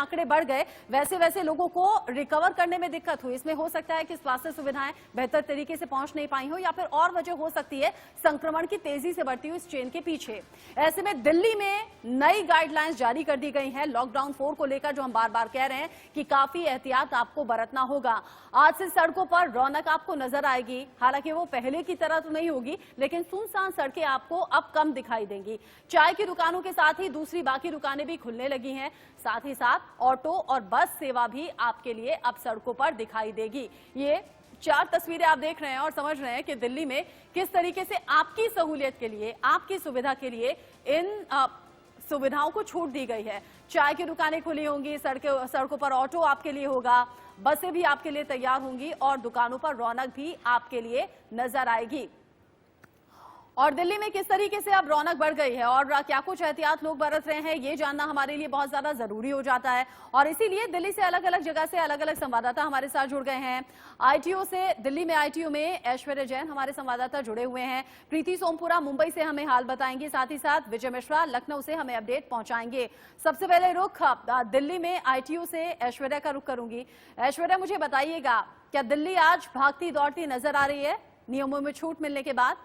आंकड़े बढ़ गए वैसे वैसे लोगों को रिकवर करने में दिक्कत हुई। इसमें हो सकता है कि स्वास्थ्य सुविधाएं बेहतर तरीके से पहुंच नहीं पाई हो या फिर और वजह हो सकती है संक्रमण की तेजी से बढ़ती हुई इस चेन के पीछे। ऐसे में दिल्ली में नई गाइडलाइंस जारी कर दी गई हैं लॉकडाउन 4 को लेकर, जो हम बार बार कह रहे हैं कि काफी एहतियात आपको बरतना होगा। आज से सड़कों पर रौनक आपको नजर आएगी, हालांकि वो पहले की तरह तो नहीं होगी, लेकिन सुनसान सड़कें आपको अब कम दिखाई देंगी। चाय की दुकानों के साथ ही दूसरी बाकी दुकानें भी खुलने लगी हैं। साथ ही साथ ऑटो और बस सेवा भी आपके लिए अब सड़कों पर दिखाई देगी। ये 4 तस्वीरें आप देख रहे हैं और समझ रहे हैं कि दिल्ली में किस तरीके से आपकी सहूलियत के लिए, आपकी सुविधा के लिए इन सुविधाओं को छूट दी गई है। चाय की दुकानें खुली होंगी, सड़कों पर ऑटो आपके लिए होगा, बसें भी आपके लिए तैयार होंगी और दुकानों पर रौनक भी आपके लिए नजर आएगी। और दिल्ली में किस तरीके से अब रौनक बढ़ गई है और क्या कुछ एहतियात लोग बरत रहे हैं, ये जानना हमारे लिए बहुत ज्यादा जरूरी हो जाता है। और इसीलिए दिल्ली से अलग अलग जगह से अलग अलग संवाददाता हमारे साथ जुड़ गए हैं। आईटीओ से, दिल्ली में आईटीओ में ऐश्वर्या जैन हमारे संवाददाता जुड़े हुए हैं। प्रीति सोमपुरा मुंबई से हमें हाल बताएंगे, साथ ही साथ विजय मिश्रा लखनऊ से हमें अपडेट पहुंचाएंगे। सबसे पहले रुख दिल्ली में आईटीओ से ऐश्वर्या का रुख करूंगी। ऐश्वर्या, मुझे बताइएगा, क्या दिल्ली आज भागती दौड़ती नजर आ रही है नियमों में छूट मिलने के बाद?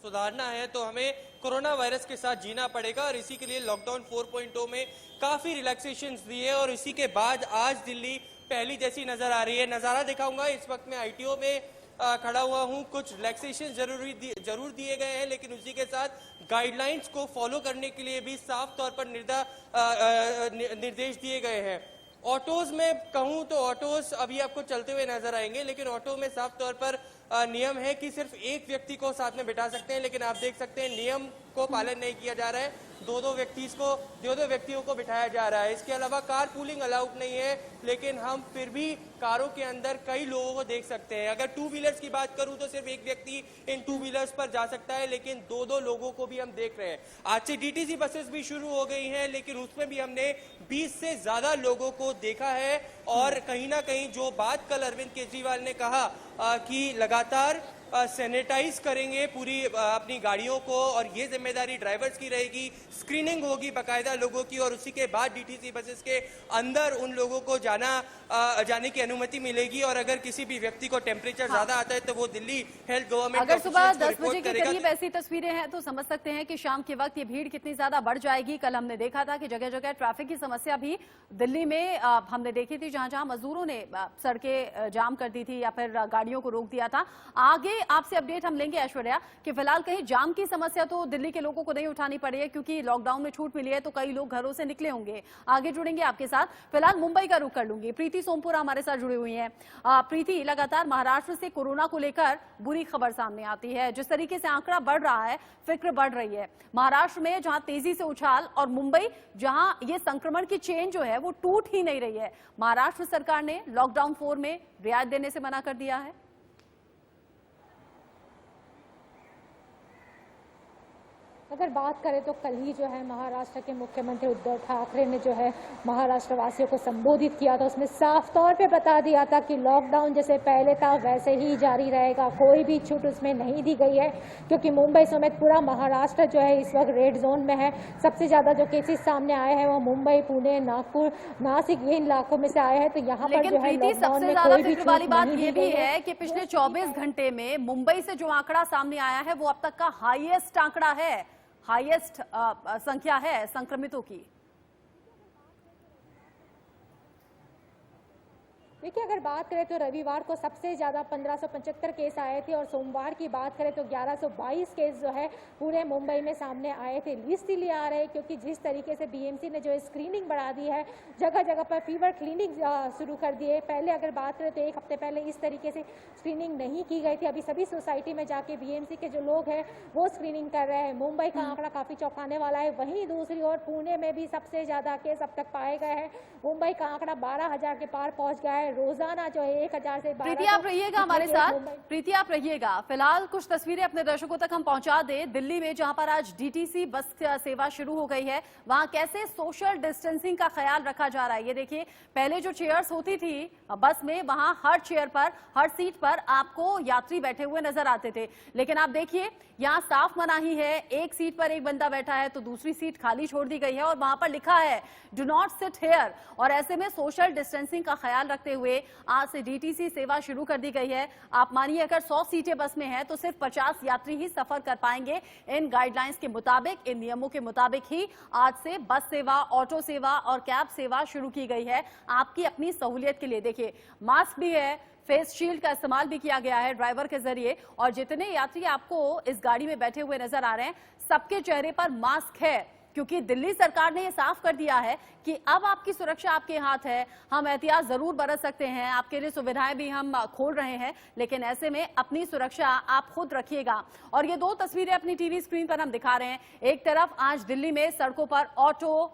सुधारना है तो हमें कोरोना वायरस के साथ जीना पड़ेगा और इसी के लिए लॉकडाउन 4.0 में काफी रिलैक्सेशंस दिए और इसी के बाद आज दिल्ली पहली जैसी नजर आ रही है। नजारा दिखाऊंगा, इस वक्त मैं आईटीओ में खड़ा हुआ हूं। कुछ रिलैक्सेशन जरूर दिए गए हैं, लेकिन उसी के साथ गाइडलाइंस को फॉलो करने के लिए भी साफ तौर पर निर्देश दिए गए हैं। ऑटोज में कहूं तो ऑटोज अभी आपको चलते हुए नजर आएंगे, लेकिन ऑटो में साफ तौर पर नियम है कि सिर्फ एक व्यक्ति को साथ में बिठा सकते हैं, लेकिन आप देख सकते हैं नियम को पालन नहीं किया जा रहा है। दो व्यक्तियों को बिठाया जा रहा है। इसके अलावा कार पूलिंग अलाउड नहीं है, लेकिन हम फिर भी कारों के अंदर कई लोगों को देख सकते हैं। अगर 2 व्हीलर्स की बात करूं तो सिर्फ एक व्यक्ति इन 2 व्हीलर्स पर जा सकता है, लेकिन 2 लोगों को भी हम देख रहे हैं। आज से डीटीसी बसेस भी शुरू हो गई हैं, लेकिन उसमें भी हमने 20 से ज्यादा लोगों को देखा है। और कहीं ना कहीं जो बात कल अरविंद केजरीवाल ने कहा कि लगातार सैनिटाइज करेंगे पूरी अपनी गाड़ियों को और ये जिम्मेदारी ड्राइवर्स की रहेगी, स्क्रीनिंग होगी बाकायदा लोगों की और उसी के बाद डीटीसी बसेस के अंदर उन लोगों को जाने की अनुमति मिलेगी। और अगर किसी भी व्यक्ति को टेम्परेचर ज्यादा आता है तो वो दिल्ली हेल्थ गवर्नमेंट अगर सुबह 10 बजे के करीब ऐसी तस्वीरें हैं तो समझ सकते हैं कि शाम के वक्त ये भीड़ कितनी ज्यादा बढ़ जाएगी। कल हमने देखा था कि जगह जगह ट्रैफिक की समस्या भी दिल्ली में हमने देखी थी, जहां जहां मजदूरों ने सड़कें जाम कर दी थी या फिर गाड़ियों को रोक दिया था। आगे आपसे अपडेट हम लेंगे ऐश्वर्या कि फिलहाल कहीं जाम की समस्या तो दिल्ली के लोगों को नहीं उठानी पड़ी है, क्योंकि लॉकडाउन में छूट मिली है तो कई लोग घरों से निकले होंगे। आगे जुड़ेंगे आपके साथ। फिलहाल मुंबई का रुख कर लूंगी, प्रीति सोमपुरा हमारे साथ जुड़ी हुई हैं। प्रीति, लगातार महाराष्ट्र से कोरोना को लेकर बुरी खबर सामने आती है। जिस तरीके से आंकड़ा बढ़ रहा है, फिक्र बढ़ रही है। महाराष्ट्र में जहां तेजी से उछाल और मुंबई जहां ये संक्रमण की चेन जो है वो टूट ही नहीं रही है। महाराष्ट्र सरकार ने लॉकडाउन 4 में रियायत देने से मना कर दिया है। अगर बात करें तो कल ही जो है महाराष्ट्र के मुख्यमंत्री उद्धव ठाकरे ने जो है महाराष्ट्र वासियों को संबोधित किया था। उसमें साफ तौर पे बता दिया था कि लॉकडाउन जैसे पहले था वैसे ही जारी रहेगा, कोई भी छूट उसमें नहीं दी गई है, क्योंकि मुंबई समेत पूरा महाराष्ट्र जो है इस वक्त रेड जोन में है। सबसे ज्यादा जो केसेस सामने आए हैं वो मुंबई, पुणे, नागपुर, नासिक ये इलाकों में से आए हैं। तो यहाँ पर जो है लॉकडाउन में कोई भी वाली बात ये भी है कि पिछले 24 घंटे में मुंबई से जो आंकड़ा सामने आया है वो अब तक का हाईएस्ट आंकड़ा है, हाईएस्ट संख्या है संक्रमितों की। देखिए, अगर बात करें तो रविवार को सबसे ज़्यादा 1575 केस आए थे और सोमवार की बात करें तो 1122 केस जो है पूरे मुंबई में सामने आए थे। इसलिए आ रहे हैं क्योंकि जिस तरीके से बीएमसी ने जो स्क्रीनिंग बढ़ा दी है, जगह जगह पर फीवर क्लिनिक शुरू कर दिए। पहले अगर बात करें तो 1 हफ्ते पहले इस तरीके से स्क्रीनिंग नहीं की गई थी। अभी सभी सोसाइटी में जाके बीएमसी के जो लोग हैं वो स्क्रीनिंग कर रहे हैं। मुंबई का आंकड़ा काफ़ी चौंकाने वाला है। वहीं दूसरी ओर पुणे में भी सबसे ज़्यादा केस अब तक पाए गए हैं। मुंबई का आंकड़ा 12,000 के पार पहुँच गया है। रोजाना जो है 1000 से 1200 प्रीति आप रहिएगा हमारे केस साथ। मुंबई- प्रीति आप रहिएगा। फिलहाल कुछ तस्वीरें अपने दर्शकों तक हम पहुंचा दें। दिल्ली में जहां पर आज डीटीसी बस सेवा शुरू हो गई है, वहां कैसे सोशल डिस्टेंसिंग का ख्याल रखा जा रहा है। ये देखिए, पहले जो चेयर्स होती थी बस में, वहां हर चेयर पर, हर सीट पर आपको यात्री बैठे हुए नजर आते थे, लेकिन आप देखिए यहां साफ मनाही है। एक सीट पर एक बंदा बैठा है तो दूसरी सीट खाली छोड़ दी गई है और वहां पर लिखा है डू नॉट सिट हेयर। और ऐसे में सोशल डिस्टेंसिंग का ख्याल रखते हुए आज से डीटीसी सेवा शुरू कर दी गई है। आप मानिए अगर 100 सीटें बस में हैं तो सिर्फ 50 यात्री ही सफर कर पाएंगे। इन गाइडलाइंस के मुताबिक, इन नियमों के मुताबिक ही आज से बस सेवा, ऑटो सेवा और कैब सेवा शुरू की गई है आपकी अपनी सहूलियत के लिए। देखिए, मास्क भी है, फेस शील्ड का इस्तेमाल भी किया गया है ड्राइवर के जरिए, और जितने यात्री आपको इस गाड़ी में बैठे हुए नजर आ रहे हैं सबके चेहरे पर मास्क है, क्योंकि दिल्ली सरकार ने यह साफ कर दिया है कि अब आपकी सुरक्षा आपके हाथ है। हम एहतियात जरूर बरत सकते हैं, आपके लिए सुविधाएं भी हम खोल रहे हैं, लेकिन ऐसे में अपनी सुरक्षा आप खुद रखिएगा। और ये दो तस्वीरें अपनी टीवी स्क्रीन पर हम दिखा रहे हैं। एक तरफ आज दिल्ली में सड़कों पर ऑटो,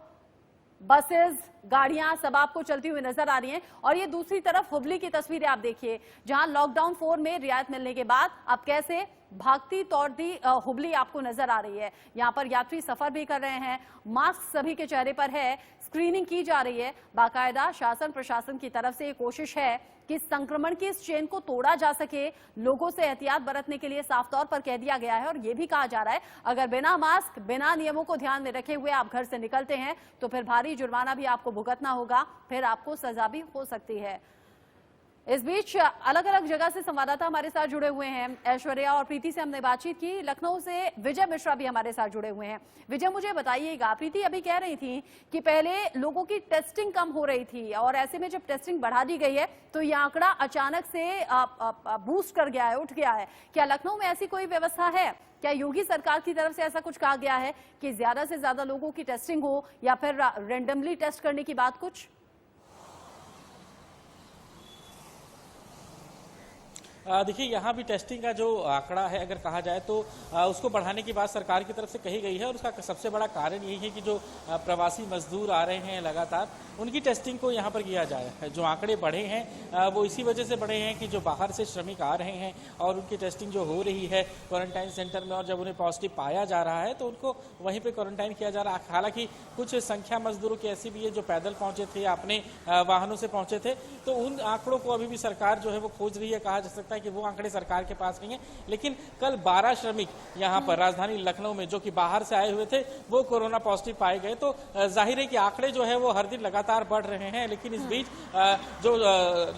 बसेस, गाड़ियां सब आपको चलती हुई नजर आ रही हैं, और ये दूसरी तरफ हुबली की तस्वीरें आप देखिए, जहां लॉकडाउन 4 में रियायत मिलने के बाद अब कैसे भागती दौड़ती हुबली आपको नजर आ रही है। यहां पर यात्री सफर भी कर रहे हैं, मास्क सभी के चेहरे पर है, स्क्रीनिंग की जा रही है। बाकायदा शासन प्रशासन की तरफ से ये कोशिश है कि संक्रमण की इस चेन को तोड़ा जा सके। लोगों से एहतियात बरतने के लिए साफ तौर पर कह दिया गया है, और यह भी कहा जा रहा है अगर बिना मास्क, बिना नियमों को ध्यान में रखे हुए आप घर से निकलते हैं तो फिर भारी जुर्माना भी आपको भुगतना होगा, फिर आपको सजा भी हो सकती है। इस बीच अलग अलग जगह से संवाददाता हमारे साथ जुड़े हुए हैं। ऐश्वर्या और प्रीति से हमने बातचीत की। लखनऊ से विजय मिश्रा भी हमारे साथ जुड़े हुए हैं। विजय, मुझे बताइएगा, प्रीति अभी कह रही थी कि पहले लोगों की टेस्टिंग कम हो रही थी और ऐसे में जब टेस्टिंग बढ़ा दी गई है तो ये आंकड़ा अचानक से बूस्ट कर गया है, उठ गया है। क्या लखनऊ में ऐसी कोई व्यवस्था है? क्या योगी सरकार की तरफ से ऐसा कुछ कहा गया है कि ज्यादा से ज्यादा लोगों की टेस्टिंग हो, या फिर रेंडमली टेस्ट करने की बात कुछ? देखिए, यहाँ भी टेस्टिंग का जो आंकड़ा है अगर कहा जाए तो उसको बढ़ाने की बात सरकार की तरफ से कही गई है, और उसका सबसे बड़ा कारण यही है कि जो प्रवासी मजदूर आ रहे हैं लगातार, उनकी टेस्टिंग को यहाँ पर किया जाए। जो आंकड़े बढ़े हैं वो इसी वजह से बढ़े हैं कि जो बाहर से श्रमिक आ रहे हैं और उनकी टेस्टिंग जो हो रही है क्वारंटाइन सेंटर में, और जब उन्हें पॉजिटिव पाया जा रहा है तो उनको वहीं पर क्वारंटाइन किया जा रहा है। हालांकि कुछ संख्या मजदूरों की ऐसी भी है जो पैदल पहुंचे थे, अपने वाहनों से पहुंचे थे, तो उन आंकड़ों को अभी भी सरकार जो है वो खोज रही है। कहा जा सकता है कि वो आंकड़े सरकार के पास नहीं है, लेकिन कल 12 श्रमिक यहाँ पर राजधानी लखनऊ में जो कि बाहर से आए हुए थे वो कोरोना पॉजिटिव पाए गए। तो जाहिर है कि आंकड़े जो है वो हर दिन लगातार बढ़ रहे हैं, लेकिन इस बीच जो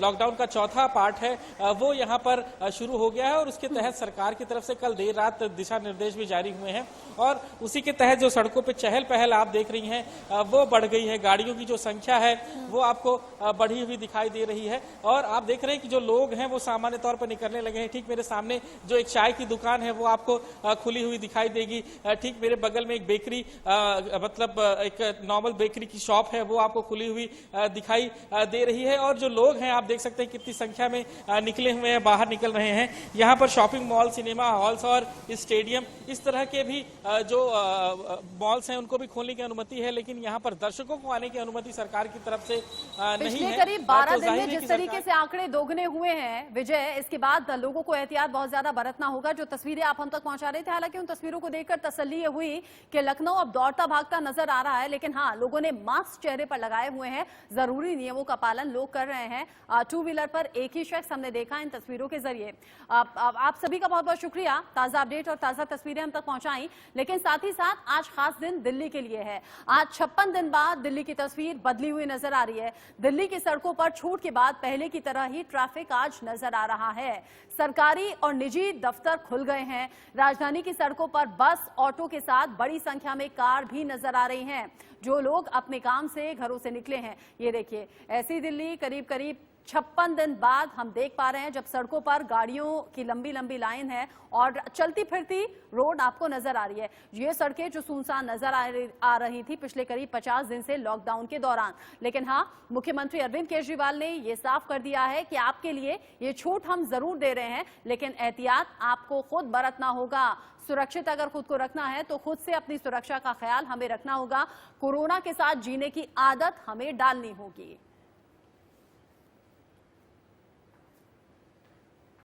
लॉकडाउन का चौथा पार्ट है वो यहाँ पर शुरू हो गया है, और उसके तहत सरकार की तरफ से कल देर रात दिशा निर्देश भी जारी हुए हैं, और उसी के तहत जो सड़कों पर चहल पहल आप देख रही हैं वो बढ़ गई है। गाड़ियों की जो संख्या है वो आपको बढ़ी हुई दिखाई दे रही है, और आप देख रहे हैं कि जो लोग हैं वो सामान्य तौर पर निकलने लगे हैं। ठीक मेरे सामने जो एक चाय की दुकान है वो आपको खुली हुई दिखाई देगी। ठीक मेरे बगल में एक बेकरी, मतलब एक नॉर्मल बेकरी की शॉप है वो आपको खुली हुई दिखाई दे रही है, और जो लोग हैं आप देख सकते हैं कितनी संख्या में निकले हुए हैं, बाहर निकल रहे हैं। यहाँ पर शॉपिंग मॉल, सिनेमा हॉल्स और स्टेडियम, इस तरह के भी जो मॉल्स हैं उनको भी खोलने की अनुमति है, लेकिन यहाँ पर दर्शकों को आने की अनुमति सरकार की तरफ से नहीं है। करीब 12 दिन में जिस तरीके से आंकड़े दोगुने हुए हैं विजय, इसके बाद लोगों को एहतियात बहुत ज्यादा बरतना होगा। जो तस्वीरें आप हम तक पहुंचा रहे थे, हालांकि उन तस्वीरों को देखकर तसल्ली ये हुई कि लखनऊ अब दौड़ता भागता नजर आ रहा है, लेकिन हाँ, लोगों ने मास्क चेहरे पर लगाए हुए हैं, जरूरी नियमों का पालन लोग कर रहे हैं। 2 व्हीलर पर एक ही शख्स हमने देखा इन तस्वीरों के जरिए। आप सभी का बहुत बहुत शुक्रिया, ताजा अपडेट और ताजा तस्वीरें हम तक पहुंचाई। लेकिन साथ ही साथ आज खास दिन दिल्ली के लिए है। आज 56 दिन बाद दिल्ली की तस्वीर बदली हुई नजर आ रही है। दिल्ली की सड़कों पर छूट के बाद पहले की तरह ही ट्रैफिक आज नजर आ रहा है। सरकारी और निजी दफ्तर खुल गए हैं। राजधानी की सड़कों पर बस, ऑटो के साथ बड़ी संख्या में कार भी नजर आ रही हैं। जो लोग अपने काम से घरों से निकले हैं, ये देखिए, ऐसी दिल्ली करीब करीब 56 दिन बाद हम देख पा रहे हैं, जब सड़कों पर गाड़ियों की लंबी लंबी लाइन है और चलती फिरती रोड आपको नजर आ रही है। ये सड़कें जो सुनसान नजर आ रही थी पिछले करीब 50 दिन से लॉकडाउन के दौरान, लेकिन हाँ, मुख्यमंत्री अरविंद केजरीवाल ने ये साफ कर दिया है कि आपके लिए ये छूट हम जरूर दे रहे हैं, लेकिन एहतियात आपको खुद बरतना होगा। सुरक्षित अगर खुद को रखना है तो खुद से अपनी सुरक्षा का ख्याल हमें रखना होगा। कोरोना के साथ जीने की आदत हमें डालनी होगी।